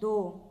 2।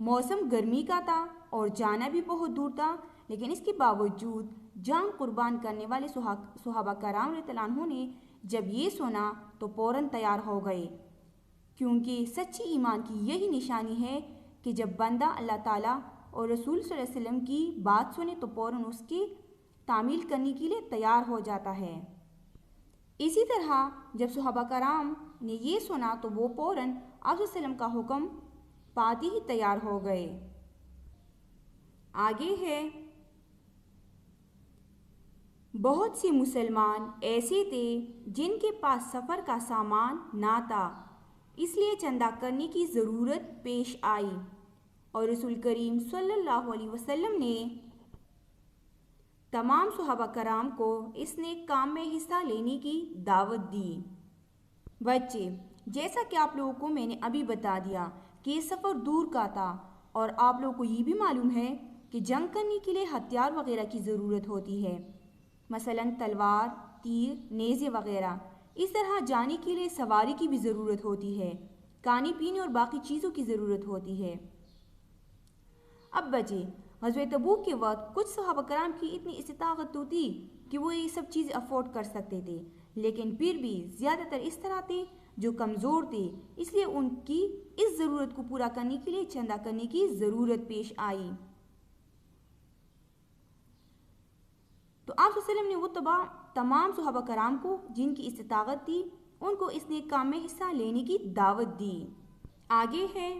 موسم گرمی کا تھا اور جانا بھی بہت دور تھا، لیکن اس کے باوجود جان قربان کرنے والے صحابہ کرام رضی اللہ عنہ نے جب یہ سنا تو فوراً تیار ہو گئے، کیونکہ سچی ایمان کی یہی نشانی ہے کہ جب بندہ اللہ تعالیٰ اور رسول صلی اللہ علیہ وسلم کی بات سنے تو فوراً اس کی تعمیل کرنے کے لیے تیار ہو جاتا ہے۔ اسی طرح جب صحابہ کرام نے یہ سنا تو وہ فوراً آپ صلی اللہ علیہ وسلم کا حکم پاتے ہی تیار ہو گئے۔ آگے ہے، بہت سے مسلمان ایسے تھے جن کے پاس سفر کا سامان نہ تھا، اس لیے چندہ کرنے کی ضرورت پیش آئی اور رسول کریم صلی اللہ علیہ وسلم نے تمام صحابہ کرام کو اس نیک کام میں حصہ لینے کی دعوت دی۔ بچے، جیسا کہ آپ لوگوں کو میں نے ابھی بتا دیا کہ یہ سفر دور کا تھا، اور آپ لوگوں کو یہ بھی معلوم ہے کہ جنگ کرنے کے لیے ہتھیار وغیرہ کی ضرورت ہوتی ہے، مثلاً تلوار، تیر، نیزے وغیرہ۔ اس طرح جانے کے لیے سواری کی بھی ضرورت ہوتی ہے، کھانے پینے اور باقی چیزوں کی ضرورت ہوتی ہے۔ اب بچے، غزوہ تبوک کے وقت کچھ صحابہ کرام کی اتنی استطاعت تو تھی کہ وہ یہ سب چیزیں افورڈ کر سکتے تھے، لیکن پھر بھی زیادہ تر اس طرح تھے جو کمزور تھے، اس لیے ان کی اس ضرورت کو پورا کرنے کے لیے چندہ کرنے کی ضرورت پیش آئی۔ تو آپ صلی اللہ علیہ وسلم نے وہ تمام صحابہ کرام کو جن کی استطاعت تھی ان کو اس نیک کام میں حصہ لینے کی دعوت دی۔ آگے ہے،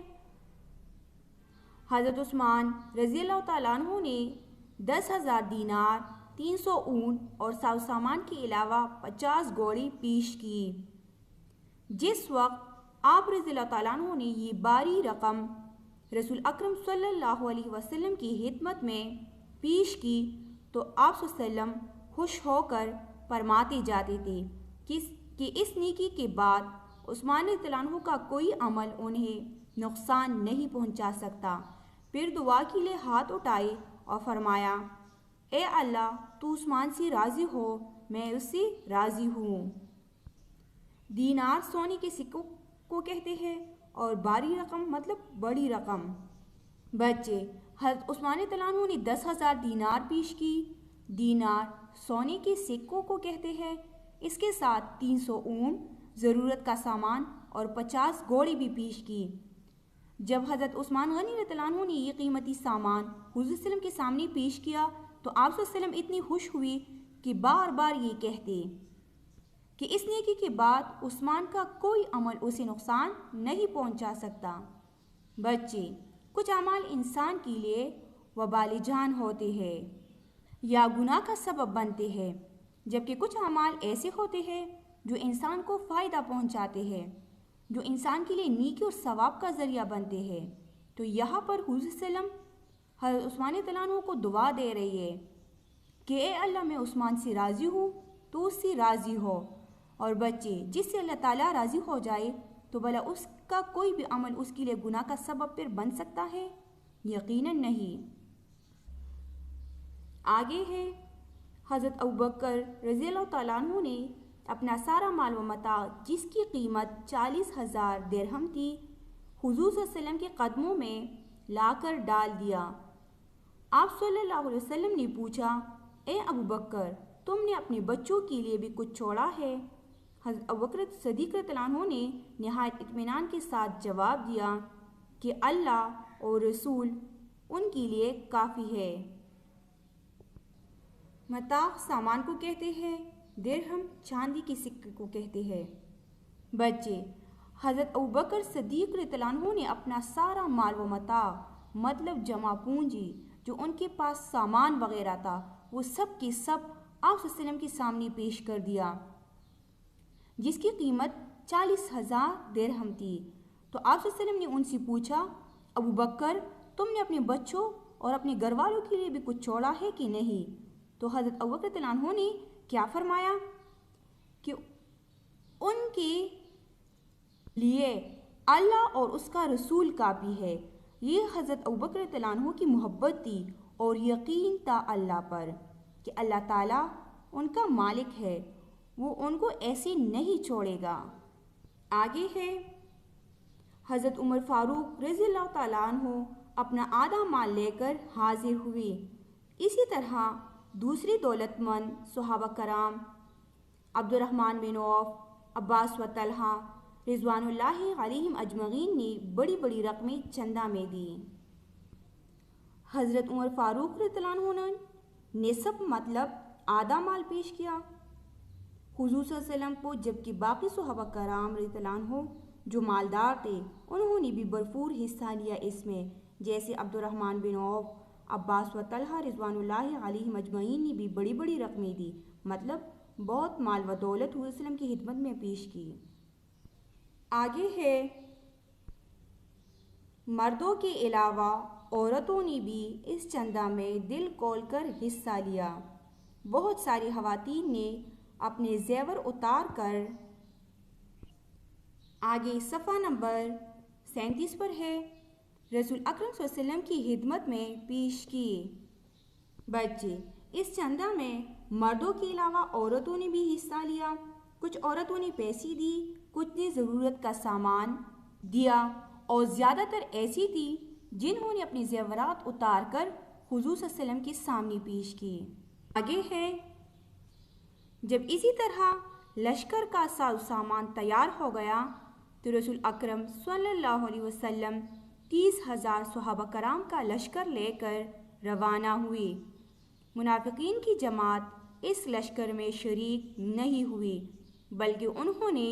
حضرت عثمان رضی اللہ تعالیٰ عنہ نے 10,000 دینار، 300 اونٹ اور سامان کے علاوہ 50 گھوڑے پیش کی۔ جس وقت آپ رضی اللہ تعالیٰ عنہ نے یہ باری رقم رسول اکرم صلی اللہ علیہ وسلم کی خدمت میں پیش کی تو آپ صلی اللہ علیہ وسلم خوش ہو کر فرماتے جاتے تھے کہ اس نیکی کے بعد عثمان رضی اللہ عنہ کا کوئی عمل انہیں نقصان نہیں پہنچا سکتا۔ پھر دعا کے لیے ہاتھ اٹھائے اور فرمایا، اے اللہ، تو عثمان سے راضی ہو، میں اس سے راضی ہوں۔ دینار سونے کے سکوں کو کہتے ہیں اور باری رقم مطلب بڑی رقم۔ بچے، حضرت عثمان رضی اللہ عنہ نے 10,000 دینار پیش کی۔ دینار سونے کے سکوں کو کہتے ہیں، اس کے ساتھ 300 اونٹ، ضرورت کا سامان اور 50 گھوڑے بھی پیش کی۔ جب حضرت عثمان غنی رضی اللہ عنہ نے یہ قیمتی سامان حضور صلی اللہ علیہ وسلم کے سامنے پیش کیا تو آپ صلی اللہ علیہ وسلم اتنی خوش ہوئی کہ بار بار یہ کہتے کہ اس نیکی کے بعد عثمان کا کوئی عمل اسے نقصان نہیں پہنچا سکتا۔ بچے، کچھ اعمال انسان کے لیے وبال جان ہوتے ہیں یا گناہ کا سبب بنتے ہیں، جبکہ کچھ اعمال ایسے ہوتے ہیں جو انسان کو فائدہ پہنچاتے ہیں، جو انسان کے لیے نیکی اور ثواب کا ذریعہ بنتے ہیں۔ تو یہاں پر حضور صلی اللہ علیہ وسلم حضرت عثمان رضی اللہ عنہ کو دعا دے رہی ہے کہ اے اللہ، میں عثمان سے راضی ہوں، تو اس سے راضی ہو۔ اور بچے، جس سے اللہ تعالیٰ راضی ہو جائے تو بھلا اس کا کوئی بھی عمل اس کے لیے گناہ کا سبب پھر بن سکتا ہے؟ یقیناً نہیں۔ آگے ہے، حضرت ابوبکر رضی اللہ تعالیٰ عنہ نے اپنا سارا مال و متاع جس کی قیمت 40,000 درہم تھی حضور صلی اللہ علیہ وسلم کے قدموں میں لا کر ڈال دیا۔ آپ صلی اللہ علیہ وسلم نے پوچھا، اے ابوبکر، تم نے اپنے بچوں کے لیے بھی کچھ چھوڑا ہے؟ حضرت ابوبکر صدیق رضی اللہ عنہ نے نہایت اطمینان کے ساتھ جواب دیا کہ اللہ اور رسول ان کے لیے کافی ہے۔ متاع سامان کو کہتے ہیں، درہم چاندی کے سکے کو کہتے ہیں۔ بچے، حضرت ابوبکر صدیق رضی اللہ عنہ نے اپنا سارا مال و متاع مطلب جمع پونجی جو ان کے پاس سامان وغیرہ تھا وہ سب کے سب آپ صلی اللہ علیہ وسلم کے سامنے پیش کر دیا، جس کی قیمت 40,000 درہم تھی۔ تو آپ صلی اللہ علیہ وسلم نے ان سے پوچھا، ابوبکر، تم نے اپنے بچوں اور اپنے گھر والوں کے لیے بھی کچھ چھوڑا ہے کہ نہیں؟ تو حضرت ابوبکر رضی اللہ عنہ نے کیا فرمایا کہ ان کے لیے اللہ اور اس کا رسول کافی ہے۔ یہ حضرت ابوبکر رضی اللہ عنہ کی محبت تھی اور یقین تھا اللہ پر کہ اللہ تعالیٰ ان کا مالک ہے، وہ ان کو ایسے نہیں چھوڑے گا۔ آگے ہے، حضرت عمر فاروق رضی اللہ تعالیٰ عنہ اپنا آدھا مال لے کر حاضر ہوئے۔ اسی طرح دوسری دولت مند صحابہ کرام عبد الرحمن بن عوف، عباس و طلحہ رضوان اللہ علیہم اجمعین نے بڑی بڑی رقمیں چندہ میں دیں۔ حضرت عمر فاروق رضی اللہ عنہ نے نصف مطلب آدھا مال پیش کیا حضور صلی اللہ علیہ وسلم کو، جبکہ باقی صحابہ کرام رضی اللہ عنہ جو مالدار تھے انہوں نے بھی بھرپور حصہ لیا اس میں، جیسے عبد الرحمن بن عوف، عباس و طلحہ رضوان اللہ علیہم اجمعین نے بھی بڑی بڑی رقمیں دی، مطلب بہت مال و دولت حضور صلی اللہ علیہ وسلم کی خدمت میں پیش کی۔ آگے ہے مردوں کے علاوہ عورتوں نے بھی اس چندہ میں دل کھول کر حصہ لیا۔ بہت ساری خواتین نے اپنے زیور اتار کر آگے صفحہ نمبر 37 پر ہے رسول اکرم صلی اللہ علیہ وسلم کی خدمت میں پیش کیے۔ بچے، اس چندہ میں مردوں کے علاوہ عورتوں نے بھی حصہ لیا۔ کچھ عورتوں نے پیسے دی، کچھ نے ضرورت کا سامان دیا، اور زیادہ تر ایسی تھی جنہوں نے اپنے زیورات اتار کر حضور صلی اللہ علیہ وسلم کے سامنے پیش کیے۔ آگے ہے جب اسی طرح لشکر کا ساز سامان تیار ہو گیا تو رسول اکرم صلی اللہ علیہ وسلم 30,000 صحابہ کرام کا لشکر لے کر روانہ ہوئے۔ منافقین کی جماعت اس لشکر میں شریک نہیں ہوئی، بلکہ انہوں نے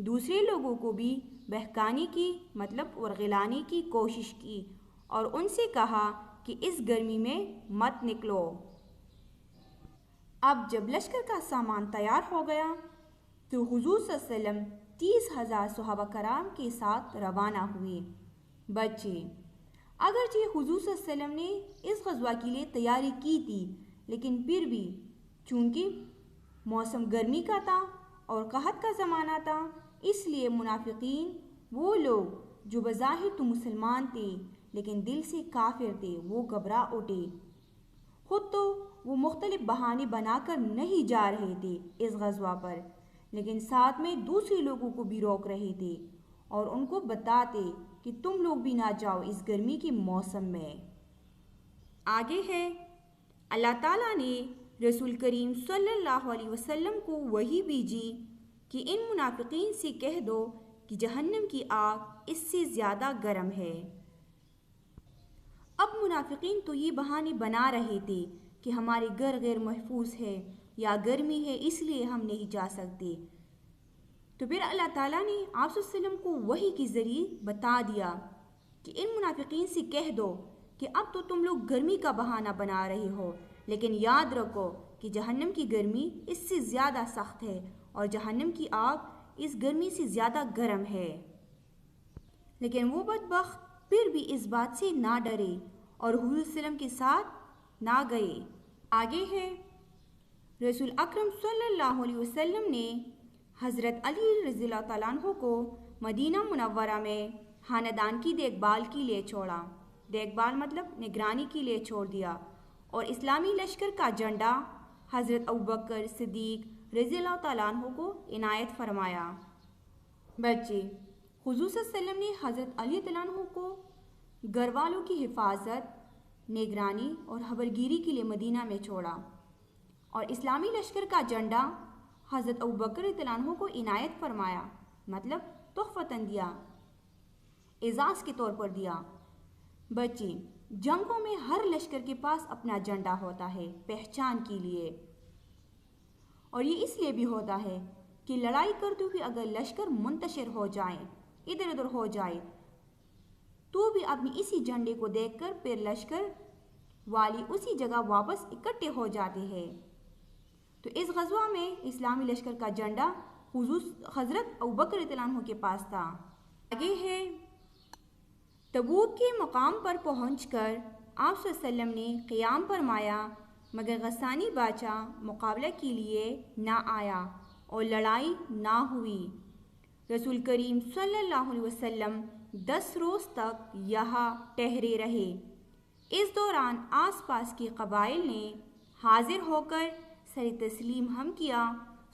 دوسرے لوگوں کو بھی بہکانے کی مطلب ورغلانے کی کوشش کی اور ان سے کہا کہ اس گرمی میں مت نکلو۔ اب جب لشکر کا سامان تیار ہو گیا تو حضور صلی اللہ علیہ وسلم 30,000 صحابہ کرام کے ساتھ روانہ ہوئے۔ بچے، اگرچہ حضور صلی اللہ علیہ وسلم نے اس غزوہ کے لیے تیاری کی تھی، لیکن پھر بھی چونکہ موسم گرمی کا تھا اور قحط کا زمانہ تھا، اس لیے منافقین، وہ لوگ جو بظاہر تو مسلمان تھے لیکن دل سے کافر تھے، وہ گھبرا اٹھے۔ خود تو وہ مختلف بہانے بنا کر نہیں جا رہے تھے اس غزوہ پر، لیکن ساتھ میں دوسرے لوگوں کو بھی روک رہے تھے اور ان کو بتاتے کہ تم لوگ بھی نہ جاؤ اس گرمی کے موسم میں۔ آگے ہے اللہ تعالیٰ نے رسول کریم صلی اللہ علیہ وسلم کو وحی بھیجی کہ ان منافقین سے کہہ دو کہ جہنم کی آگ اس سے زیادہ گرم ہے۔ اب منافقین تو یہ بہانے بنا رہے تھے کہ ہمارے گھر غیر محفوظ ہے یا گرمی ہے اس لیے ہم نہیں جا سکتے۔ تو پھر اللہ تعالیٰ نے آپ صلی اللہ علیہ وسلم کو وحی کے ذریعے بتا دیا کہ ان منافقین سے کہہ دو کہ اب تو تم لوگ گرمی کا بہانہ بنا رہے ہو، لیکن یاد رکھو کہ جہنم کی گرمی اس سے زیادہ سخت ہے اور جہنم کی آگ اس گرمی سے زیادہ گرم ہے۔ لیکن وہ بدبخت پھر بھی اس بات سے نہ ڈرے اور حضور صلی اللہ علیہ وسلم کے ساتھ نہ گئے۔ آگے ہے رسول اکرم صلی اللہ علیہ وسلم نے حضرت علی رضی اللہ تعالیٰ عنہ کو مدینہ منورہ میں خاندان کی دیکھ بھال کے لیے چھوڑا۔ دیکھ بھال مطلب نگرانی کے لیے چھوڑ دیا، اور اسلامی لشکر کا جھنڈا حضرت ابوبکر صدیق رضی اللہ تعالیٰ عنہ کو عنایت فرمایا۔ بچے، حضور صلی اللہ علیہ وسلم نے حضرت علی تعالیٰ عنہ کو گھر والوں کی حفاظت، نگرانی اور خبرگیری کے لیے مدینہ میں چھوڑا، اور اسلامی لشکر کا جھنڈا حضرت ابوبکر رضی اللہ عنہ کو عنایت فرمایا، مطلب تحفتاً دیا، اعزاز کے طور پر دیا۔ بچے، جنگوں میں ہر لشکر کے پاس اپنا جھنڈا ہوتا ہے پہچان کے لیے، اور یہ اس لیے بھی ہوتا ہے کہ لڑائی کرتے ہوئے اگر لشکر منتشر ہو جائے، ادھر ادھر ہو جائے، تو بھی اپنی اسی جھنڈے کو دیکھ کر پھر لشکر والی اسی جگہ واپس اکٹھے ہو جاتے ہیں۔ تو اس غزوہ میں اسلامی لشکر کا جھنڈا حضرت ابوبکر رضی اللہ عنہ کے پاس تھا۔ آگے ہے تبوک کے مقام پر پہنچ کر آپ صلی اللہ علیہ وسلم نے قیام فرمایا، مگر غسانی بادشاہ مقابلہ کے لیے نہ آیا اور لڑائی نہ ہوئی۔ رسول کریم صلی اللہ علیہ وسلم 10 روز تک یہاں ٹھہرے رہے۔ اس دوران آس پاس کے قبائل نے حاضر ہو کر سر تسلیم ہم کیا،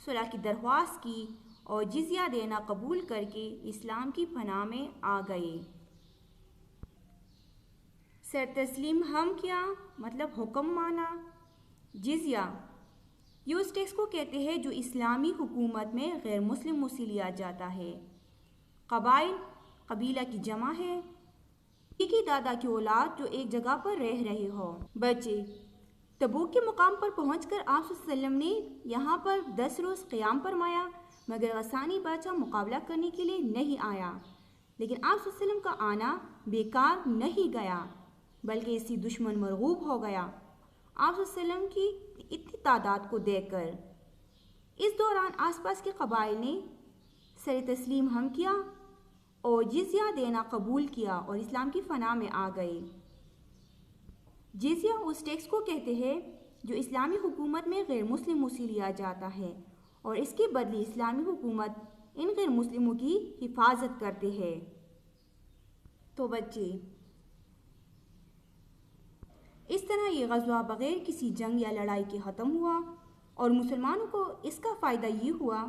صلح کی درخواست کی اور جزیہ دینا قبول کر کے اسلام کی پناہ میں آ گئے۔ سر تسلیم ہم کیا مطلب حکم مانا۔ جزیہ یہ اس ٹیکس کو کہتے ہیں جو اسلامی حکومت میں غیر مسلموں سے لیا جاتا ہے۔ قبائل قبیلہ کی جمع ہے، کی دادا کی اولاد جو ایک جگہ پر رہ رہے ہو۔ بچے تبوک کے مقام پر پہنچ کر آپ صلی اللہ علیہ وسلم نے یہاں پر 10 روز قیام فرمایا، مگر غسانی بادشاہ مقابلہ کرنے کے لیے نہیں آیا، لیکن آپ صلی اللہ علیہ وسلم کا آنا بیکار نہیں گیا بلکہ اسی دشمن مرغوب ہو گیا آپ صلی اللہ علیہ وسلم کی اتنی تعداد کو دیکھ کر۔ اس دوران آس پاس کے قبائل نے سر تسلیم ہم کیا اور جزیہ دینا قبول کیا اور اسلام کی فنا میں آ گئے۔ جزیہ اس ٹیکس کو کہتے ہیں جو اسلامی حکومت میں غیر مسلموں سے لیا جاتا ہے اور اس کے بدلے اسلامی حکومت ان غیر مسلموں کی حفاظت کرتے ہیں۔ تو بچے اس طرح یہ غزوہ بغیر کسی جنگ یا لڑائی کے ختم ہوا اور مسلمانوں کو اس کا فائدہ یہ ہوا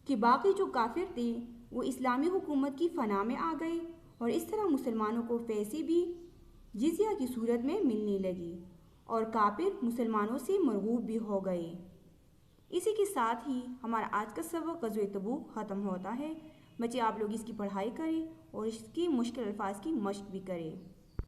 کہ باقی جو کافر تھے وہ اسلامی حکومت کی فنا میں آ گئے اور اس طرح مسلمانوں کو پیسے بھی جزیہ کی صورت میں ملنے لگی اور کافر مسلمانوں سے مرغوب بھی ہو گئے۔ اسی کے ساتھ ہی ہمارا آج کا سبق غزوہ تبوک ختم ہوتا ہے۔ بچے آپ لوگ اس کی پڑھائی کریں اور اس کی مشکل الفاظ کی مشق بھی کریں۔